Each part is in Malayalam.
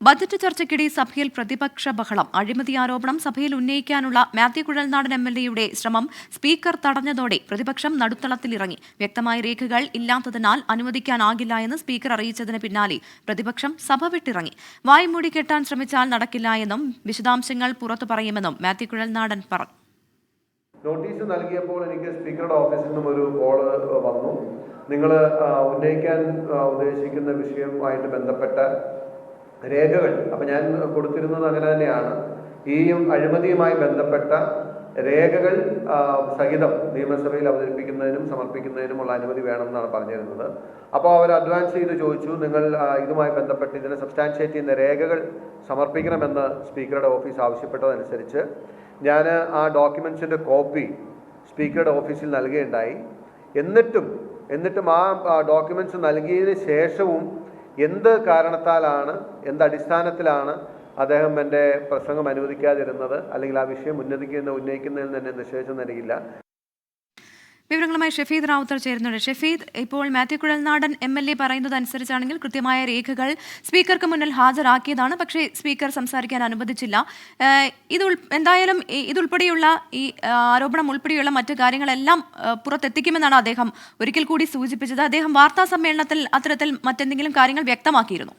ബജറ്റ് ചർച്ചയ്ക്കിടെ സഭയിൽ പ്രതിപക്ഷ ബഹളം. അഴിമതി ആരോപണം സഭയിൽ ഉന്നയിക്കാനുള്ള മാത്യു കുഴൽനാടൻ എംഎൽഎയുടെ ശ്രമം സ്പീക്കർ തടഞ്ഞതോടെ പ്രതിപക്ഷം നടുത്തളത്തിലിറങ്ങി. വ്യക്തമായ രേഖകൾ ഇല്ലാത്തതിനാൽ അനുവദിക്കാനാകില്ല എന്ന് സ്പീക്കർ അറിയിച്ചതിന് പിന്നാലെ പ്രതിപക്ഷം സഭ വിട്ടിറങ്ങി. വായ് മൂടിക്കെട്ടാൻ ശ്രമിച്ചാൽ നടക്കില്ല എന്നും വിശദാംശങ്ങൾ പുറത്തു പറയുമെന്നും മാത്യു കുഴൽനാടൻ പറഞ്ഞു. നോട്ടീസ് നൽകിയപ്പോൾ എനിക്ക് സ്പീക്കറുടെ ഓഫീസിൽ നിന്നും ഒരു കോൾ വന്നു. നിങ്ങൾ ഉന്നയിക്കാൻ ഉദ്ദേശിക്കുന്ന വിഷയവുമായിട്ട് ബന്ധപ്പെട്ട രേഖകൾ, അപ്പം ഞാൻ കൊടുത്തിരുന്നത് അങ്ങനെ തന്നെയാണ്, ഈ അഴിമതിയുമായി ബന്ധപ്പെട്ട രേഖകൾ സഹിതം നിയമസഭയിൽ അവതരിപ്പിക്കുന്നതിനും സമർപ്പിക്കുന്നതിനുമുള്ള അനുമതി വേണമെന്നാണ് പറഞ്ഞിരുന്നത്. അപ്പോൾ അവർ അഡ്വാൻസ് ചെയ്ത് ചോദിച്ചു, നിങ്ങൾ ഇതുമായി ബന്ധപ്പെട്ട് ഇതിനെ സബ്സ്റ്റാൻഷിയേറ്റ് ചെയ്യുന്ന രേഖകൾ സമർപ്പിക്കണമെന്ന് സ്പീക്കറുടെ ഓഫീസ് ആവശ്യപ്പെട്ടതനുസരിച്ച് ഞാൻ ആ ഡോക്യുമെൻസിൻ്റെ കോപ്പി സ്പീക്കറുടെ ഓഫീസിൽ നൽകുകയുണ്ടായി. എന്നിട്ടും ആ ഡോക്യുമെൻറ്റ്സ് നൽകിയതിന് ശേഷവും എന്ത് കാരണത്താലാണ്, എന്ത് അടിസ്ഥാനത്തിലാണ് അദ്ദേഹം എൻ്റെ പ്രസംഗം അനുവദിക്കാതിരുന്നത്, അല്ലെങ്കിൽ ആ വിഷയം ഉന്നയിക്കുന്നതിൽ തന്നെ നിശ്ചയിച്ചെന്ന് എനിക്കില്ല. വിവരങ്ങളുമായി ഷഫീദ് റാവുത്തർ ചേരുന്നുണ്ട്. ഷഫീദ്, ഇപ്പോൾ മാത്യു കുഴൽനാടൻ എംഎൽഎ പറയുന്നത് അനുസരിച്ചാണെങ്കിൽ കൃത്യമായ രേഖകൾ സ്പീക്കർക്ക് മുന്നിൽ ഹാജരാക്കിയതാണ്, പക്ഷേ സ്പീക്കർ സംസാരിക്കാൻ അനുവദിച്ചില്ല. എന്തായാലും ഇതുൾപ്പെടെയുള്ള ഈ ആരോപണം ഉൾപ്പെടെയുള്ള മറ്റു കാര്യങ്ങളെല്ലാം പുറത്തെത്തിക്കുമെന്നാണ് അദ്ദേഹം ഒരിക്കൽ കൂടി സൂചിപ്പിച്ചത്. അദ്ദേഹം വാർത്താ സമ്മേളനത്തിൽ അത്തരത്തിൽ മറ്റെന്തെങ്കിലും കാര്യങ്ങൾ വ്യക്തമാക്കിയിരുന്നു?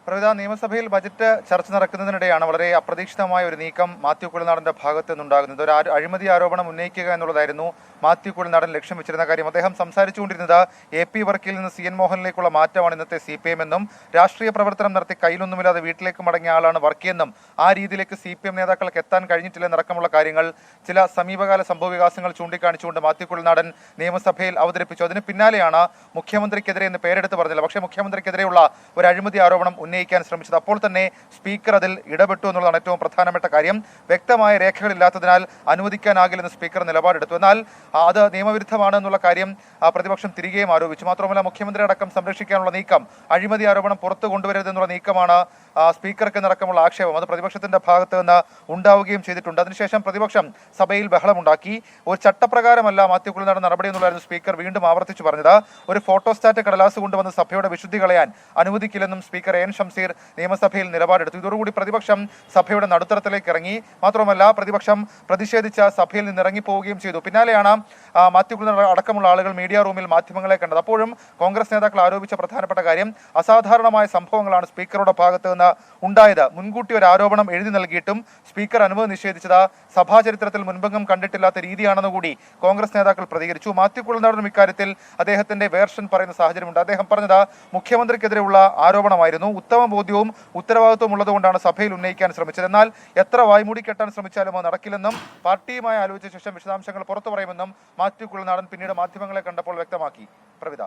പ്രവിധ, നിയമസഭയിൽ ബജറ്റ് ചർച്ച നടക്കുന്നതിനിടെയാണ് വളരെ അപ്രതീക്ഷിതമായ ഒരു നീക്കം മാത്യു കുഴൽനാടന്റെ ഭാഗത്ത് നിന്നുണ്ടാകുന്നത്. ഒരു അഴിമതി ആരോപണം ഉന്നയിക്കുക എന്നുള്ളതായിരുന്നു മാത്യു കുഴൽനാടൻ ലക്ഷ്യം വെച്ചിരുന്ന കാര്യം. അദ്ദേഹം സംസാരിച്ചുകൊണ്ടിരുന്നത് AP വർക്കിൽ നിന്ന് CN മോഹനിലേക്കുള്ള മാറ്റമാണ് ഇന്നത്തെ CPM എന്നും, രാഷ്ട്രീയ പ്രവർത്തനം നടത്തി കയ്യിലൊന്നുമില്ലാതെ വീട്ടിലേക്ക് മടങ്ങിയ ആളാണ് വർക്കിയെന്നും, ആ രീതിയിലേക്ക് CPM നേതാക്കൾക്ക് എത്താൻ കഴിഞ്ഞിട്ടില്ലെന്നടക്കമുള്ള കാര്യങ്ങൾ ചില സമീപകാല സംഭവവികാസങ്ങൾ ചൂണ്ടിക്കാണിച്ചുകൊണ്ട് മാത്യു കുഴൽനാടൻ നിയമസഭയിൽ അവതരിപ്പിച്ചു. അതിന് പിന്നാലെയാണ് മുഖ്യമന്ത്രിക്കെതിരെ എന്ന് പേരെടുത്ത് പറഞ്ഞില്ല, പക്ഷേ മുഖ്യമന്ത്രിക്കെതിരെയുള്ള ഒരു അഴിമതി ആരോപണം ഉന്നയിക്കാൻ ശ്രമിച്ചത്. അപ്പോൾ തന്നെ സ്പീക്കർ അതിൽ ഇടപെട്ടു എന്നുള്ളതാണ് ഏറ്റവും പ്രധാനപ്പെട്ട കാര്യം. വ്യക്തമായ രേഖകളില്ലാത്തതിനാൽ അനുവദിക്കാനാകില്ലെന്ന് സ്പീക്കർ നിലപാടെടുത്തു. എന്നാൽ അത് നിയമവിരുദ്ധമാണ് എന്നുള്ള കാര്യം പ്രതിപക്ഷം തിരികെയും ആരോപിച്ചു. മാത്രമല്ല, മുഖ്യമന്ത്രി അടക്കം സംരക്ഷിക്കാനുള്ള നീക്കം, അഴിമതി ആരോപണം പുറത്തു കൊണ്ടുവരരുതെന്നുള്ള നീക്കമാണ് സ്പീക്കർക്ക് നടക്കമുള്ള ആക്ഷേപം. അത് പ്രതിപക്ഷത്തിന്റെ ഭാഗത്ത് നിന്ന് ഉണ്ടാവുകയും ചെയ്തിട്ടുണ്ട്. അതിനുശേഷം പ്രതിപക്ഷം സഭയിൽ ബഹളമുണ്ടാക്കി. ഒരു ചട്ടപ്രകാരമല്ല മാത്യു കുഴൽനാടൻ നടപടി എന്നുള്ളതായിരുന്നു സ്പീക്കർ വീണ്ടും ആവർത്തിച്ചു പറഞ്ഞത്. ഒരു ഫോട്ടോസ്റ്റാറ്റ് കടലാസ് കൊണ്ടുവന്ന് സഭയുടെ വിശുദ്ധി കളയാൻ അനുവദിക്കില്ലെന്നും സ്പീക്കർ എൻ ഷംസീർ നിയമസഭയിൽ നിലപാടെടുത്തു. ഇതോടുകൂടി പ്രതിപക്ഷം സഭയുടെ നടുത്തളത്തിലേക്ക് ഇറങ്ങി. മാത്രമല്ല, പ്രതിപക്ഷം പ്രതിഷേധിച്ച സഭയിൽ നിന്ന് ഇറങ്ങിപ്പോവുകയും ചെയ്തു. പിന്നാലെയാണ് മാത്യു കുഴൽനാടൻ അടക്കമുള്ള ആളുകൾ മീഡിയ റൂമിൽ മാധ്യമങ്ങളെ കണ്ടത്. അപ്പോഴും കോൺഗ്രസ് നേതാക്കൾ ആരോപിച്ച പ്രധാനപ്പെട്ട കാര്യം, അസാധാരണമായ സംഭവങ്ങളാണ് സ്പീക്കറുടെ ഭാഗത്ത് നിന്ന് ഉണ്ടായത്. മുൻകൂട്ടി ഒരു ആരോപണം എഴുതി നൽകിയിട്ടും സ്പീക്കർ അനുമതി നിഷേധിച്ചത് സഭാ ചരിത്രത്തിൽ മുൻപെങ്ങും കണ്ടിട്ടില്ലാത്ത രീതിയാണെന്ന് കൂടി കോൺഗ്രസ് നേതാക്കൾ പ്രതികരിച്ചു. മാത്യു കുഴൽനാടനും ഇക്കാര്യത്തിൽ അദ്ദേഹത്തിന്റെ വേർഷൻ പറയുന്ന സാഹചര്യമുണ്ട്. അദ്ദേഹം പറഞ്ഞത് മുഖ്യമന്ത്രിക്കെതിരെയുള്ള ആരോപണമായിരുന്നു, ഉത്തമ ബോധ്യവും ഉത്തരവാദിത്വവും ഉള്ളതുകൊണ്ടാണ് സഭയിൽ ഉന്നയിക്കാൻ ശ്രമിച്ചത്. എന്നാൽ എത്ര വായ്മൂടി കെട്ടാൻ ശ്രമിച്ചാലും അത് നടക്കില്ലെന്നും പാർട്ടിയുമായി ആലോചിച്ച ശേഷം വിശദാംശങ്ങൾ പുറത്തു പറയുമെന്നും മാത്യു കുഴൽനാടൻ പിന്നീട് മാധ്യമങ്ങളെ കണ്ടപ്പോൾ വ്യക്തമാക്കി. പ്രവിധ.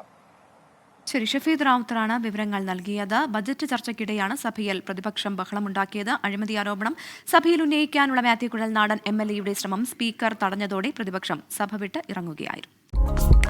ശരി, ഷഫീദ് റാവുത്തറാണ് വിവരങ്ങൾ നൽകിയത്. ബജറ്റ് ചർച്ചയ്ക്കിടെയാണ് സഭയിൽ പ്രതിപക്ഷം ബഹളമുണ്ടാക്കിയത്. അഴിമതി ആരോപണം സഭയിൽ ഉന്നയിക്കാനുള്ള മാത്യു കുഴൽനാടൻ എംഎൽഎയുടെ ശ്രമം സ്പീക്കർ തടഞ്ഞതോടെ പ്രതിപക്ഷം സഭ വിട്ട് ഇറങ്ങുകയായിരുന്നു.